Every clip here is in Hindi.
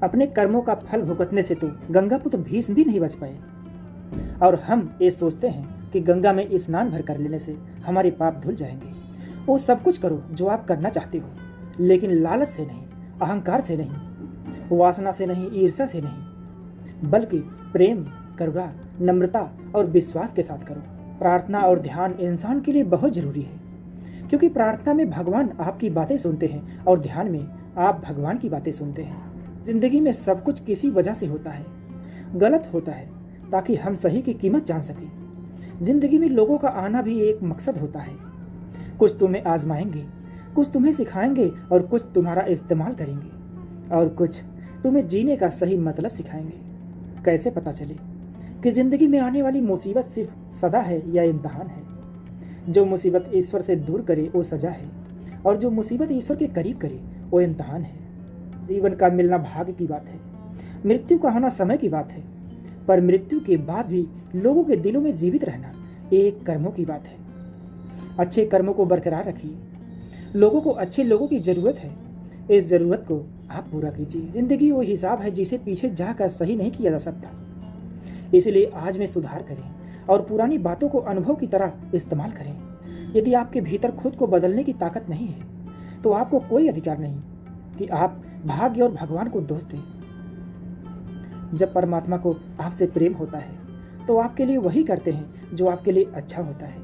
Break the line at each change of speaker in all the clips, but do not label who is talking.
अपने कर्मों का फल भुगतने से तो गंगापुत्र भीष्म भी नहीं बच पाए। और हम ये सोचते हैं कि गंगा में स्नान भर कर लेने से हमारे पाप धुल जाएंगे। वो सब कुछ करो जो आप करना चाहते हो, लेकिन लालच से नहीं, अहंकार से नहीं, वासना से नहीं, ईर्ष्या से नहीं, बल्कि प्रेम, करुणा, नम्रता और विश्वास के साथ करो। प्रार्थना और ध्यान इंसान के लिए बहुत जरूरी है, क्योंकि प्रार्थना में भगवान आपकी बातें सुनते हैं और ध्यान में आप भगवान की बातें सुनते हैं। जिंदगी में सब कुछ किसी वजह से होता है, गलत होता है, ताकि हम सही की कीमत जान सकें। जिंदगी में लोगों का आना भी एक मकसद होता है। कुछ तुम्हें आजमाएंगे, कुछ तुम्हें सिखाएंगे और कुछ तुम्हारा इस्तेमाल करेंगे और कुछ तुम्हें जीने का सही मतलब सिखाएंगे। कैसे पता चले कि जिंदगी में आने वाली मुसीबत सिर्फ सदा है या इम्तहान है? जो मुसीबत ईश्वर से दूर करे वो सजा है, और जो मुसीबत ईश्वर के करीब करे वो इम्तहान है। जीवन का मिलना भाग्य की बात है, मृत्यु का होना समय की बात है, पर मृत्यु के बाद भी लोगों के दिलों में जीवित रहना एक कर्मों की बात है। अच्छे कर्मों को बरकरार रखिए। लोगों को अच्छे लोगों की जरूरत है, इस जरूरत को आप पूरा कीजिए। जिंदगी वो हिसाब है जिसे पीछे जाकर सही नहीं किया जा सकता। इसलिए आज में सुधार करें और पुरानी बातों को अनुभव की तरह इस्तेमाल करें। यदि आपके भीतर खुद को बदलने की ताकत नहीं है तो आपको कोई अधिकार नहीं कि आप भाग्य और भगवान को दोष दें। जब परमात्मा को आपसे प्रेम होता है तो आपके लिए वही करते हैं जो आपके लिए अच्छा होता है,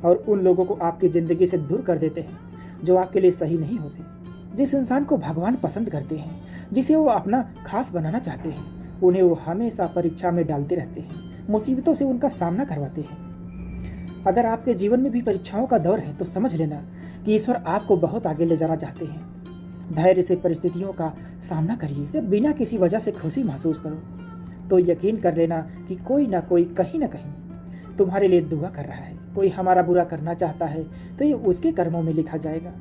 और उन लोगों को आपकी जिंदगी से दूर कर देते हैं जो आपके लिए सही नहीं होते। जिस इंसान को भगवान पसंद करते हैं, जिसे वो अपना खास बनाना चाहते हैं, उन्हें वो हमेशा परीक्षा में डालते रहते हैं, मुसीबतों से उनका सामना करवाते हैं। अगर आपके जीवन में भी परीक्षाओं का दौर है तो समझ लेना कि ईश्वर आपको बहुत आगे ले जाना चाहते हैं। धैर्य से परिस्थितियों का सामना करिए। जब बिना किसी वजह से खुशी महसूस करो तो यकीन कर लेना कि कोई ना कोई कहीं ना कहीं तुम्हारे लिए दुआ कर रहा है। कोई हमारा बुरा करना चाहता है तो ये उसके कर्मों में लिखा जाएगा।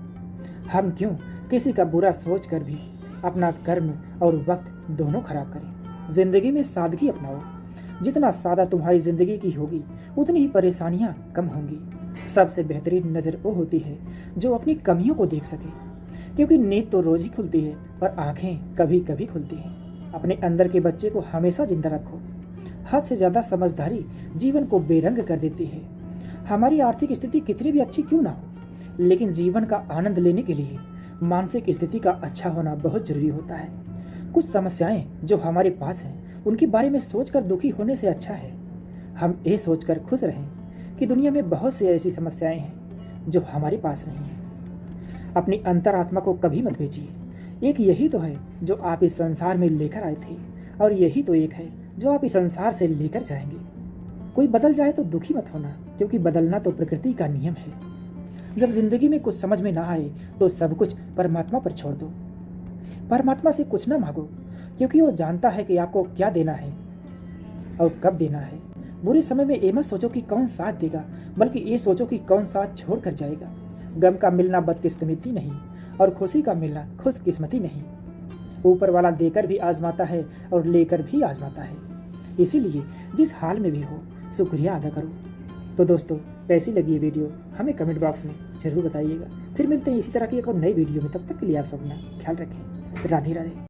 हम क्यों किसी का बुरा सोच कर भी अपना कर्म और वक्त दोनों खराब करें। जिंदगी में सादगी अपनाओ। जितना सादा तुम्हारी जिंदगी की होगी उतनी ही परेशानियां कम होंगी। सबसे बेहतरीन नज़र वो होती है जो अपनी कमियों को देख सके, क्योंकि नींद तो रोज ही खुलती है पर आंखें कभी कभी खुलती हैं। अपने अंदर के बच्चे को हमेशा जिंदा रखो। हद से ज़्यादा समझदारी जीवन को बेरंग कर देती है। हमारी आर्थिक स्थिति कितनी भी अच्छी क्यों ना हो, लेकिन जीवन का आनंद लेने के लिए मानसिक स्थिति का अच्छा होना बहुत जरूरी होता है। कुछ समस्याएं जो हमारे पास हैं उनके बारे में सोचकर दुखी होने से अच्छा है हम ये सोचकर खुश रहें कि दुनिया में बहुत सी ऐसी समस्याएं हैं जो हमारे पास नहीं है। अपनी अंतरात्मा को कभी मत बेचिए। एक यही तो है जो आप इस संसार में लेकर आए थे, और यही तो एक है जो आप इस संसार से लेकर जाएंगे। कोई बदल जाए तो दुखी मत होना, क्योंकि बदलना तो प्रकृति का नियम है। जब जिंदगी में कुछ समझ में ना आए तो सब कुछ परमात्मा पर छोड़ दो। परमात्मा से कुछ ना मांगो, क्योंकि वो जानता है कि आपको क्या देना है और कब देना है। बुरे समय में ये मत सोचो कि कौन साथ देगा, बल्कि ये सोचो कि कौन साथ छोड़ कर जाएगा। गम का मिलना बदकिस्मती नहीं, और खुशी का मिलना खुशकिस्मती नहीं। ऊपर वाला देकर भी आजमाता है और लेकर भी आजमाता है। इसीलिए जिस हाल में भी हो शुक्रिया अदा करो। तो दोस्तों, कैसी लगी ये वीडियो हमें कमेंट बॉक्स में जरूर बताइएगा। फिर मिलते हैं इसी तरह की एक और नई वीडियो में। तब तक के लिए आप सब अपना ख्याल रखें। राधे राधे।